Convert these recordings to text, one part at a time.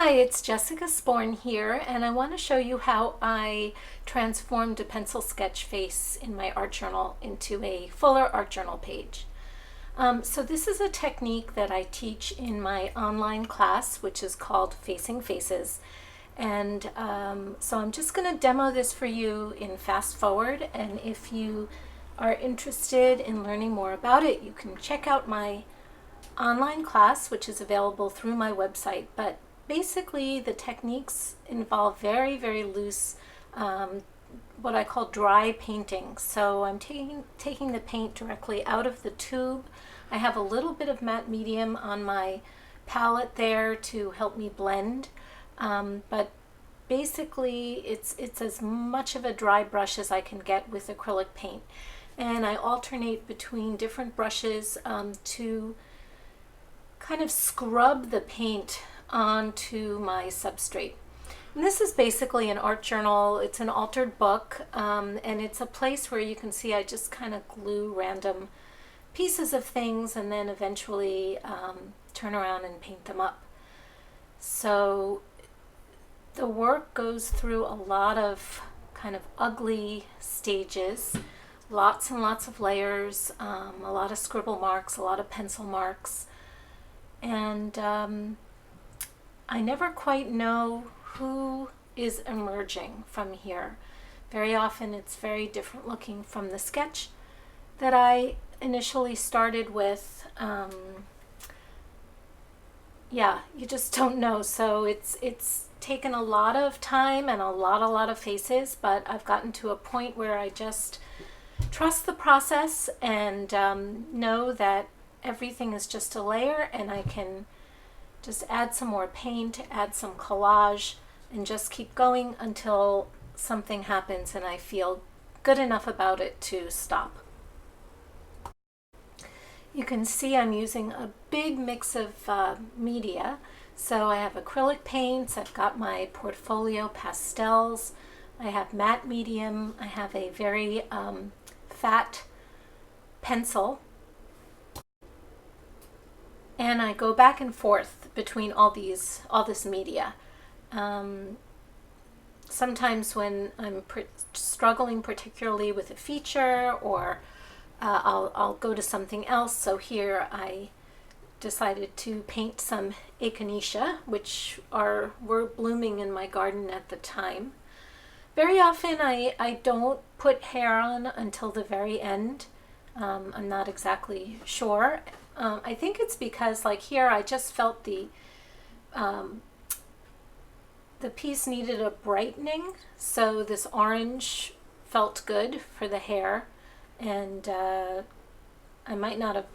Hi, it's Jessica Sporn here, and I want to show you how I transformed a pencil sketch face in my art journal into a fuller art journal page. So this is a technique that I teach in my online class, which is called Facing Faces. And so I'm just going to demo this for you in fast forward, and if you are interested in learning more about it, you can check out my online class, which is available through my website. But basically, the techniques involve very loose, what I call dry painting. So I'm taking the paint directly out of the tube. I have a little bit of matte medium on my palette there to help me blend, but basically it's as much of a dry brush as I can get with acrylic paint. And I alternate between different brushes to kind of scrub the paint onto my substrate. And this is basically an art journal. It's an altered book, and it's a place where you can see I just kind of glue random pieces of things and then eventually turn around and paint them up. So the work goes through a lot of kind of ugly stages, lots and lots of layers, a lot of scribble marks, a lot of pencil marks, and I never quite know who is emerging from here. Very often it's very different looking from the sketch that I initially started with. Yeah, you just don't know. So it's taken a lot of time and a lot of faces, but I've gotten to a point where I just trust the process and know that everything is just a layer, and I can just add some more paint, add some collage, and just keep going until something happens and I feel good enough about it to stop. You can see I'm using a big mix of media. So I have acrylic paints, I've got my portfolio pastels, I have matte medium, I have a very fat pencil, and I go back and forth between all this media. Sometimes when I'm struggling particularly with a feature, or I'll go to something else. So here I decided to paint some echinacea, which were blooming in my garden at the time. Very often I don't put hair on until the very end. I'm not exactly sure. I think it's because, like here, I just felt the piece needed a brightening, so this orange felt good for the hair, and I might not have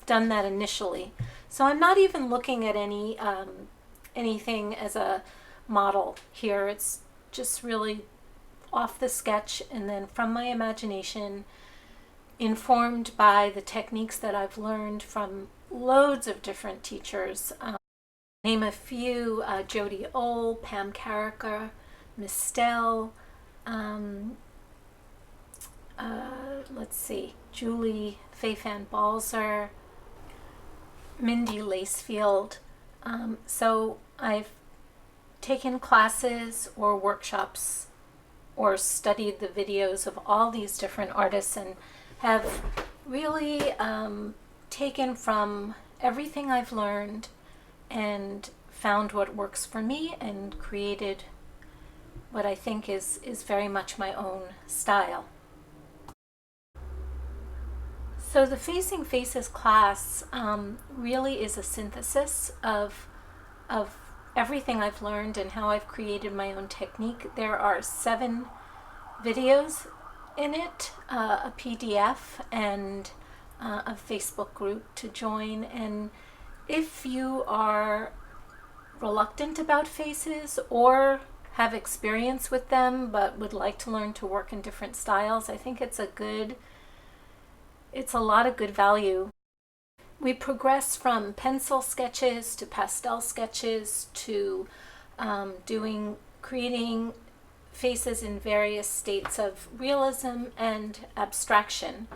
done that initially. So I'm not even looking at anything as a model here. It's just really off the sketch and then from my imagination, informed by the techniques that I've learned from loads of different teachers. Name a few: Jody Ohl, Pam Carricker, Mistel, let's see, Julie Fayfan Balzer, Mindy Lacefield. So I've taken classes or workshops or studied the videos of all these different artists and have really taken from everything I've learned and found what works for me and created what I think is very much my own style. So the Facing Faces class really is a synthesis of everything I've learned and how I've created my own technique. There are 7 videos in it, a PDF, and a Facebook group to join. And if you are reluctant about faces or have experience with them but would like to learn to work in different styles, I think it's a lot of good value. We progress from pencil sketches to pastel sketches to creating faces in various states of realism and abstraction.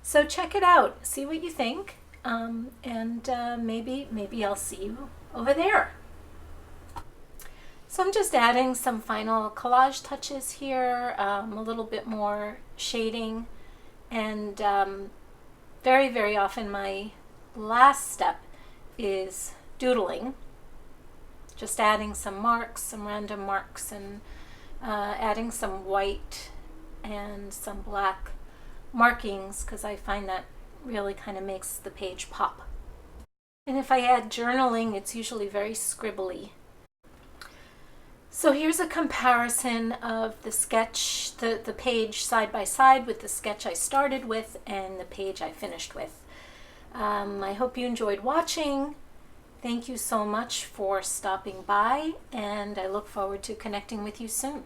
So check it out, see what you think, and maybe I'll see you over there. So I'm just adding some final collage touches here, a little bit more shading, and very, very often my last step is doodling, just adding some marks, some random marks, and adding some white and some black markings, because I find that really kind of makes the page pop. And if I add journaling, it's usually very scribbly. So here's a comparison of the sketch, the page side by side with the sketch I started with and the page I finished with. I hope you enjoyed watching. Thank you so much for stopping by, and I look forward to connecting with you soon.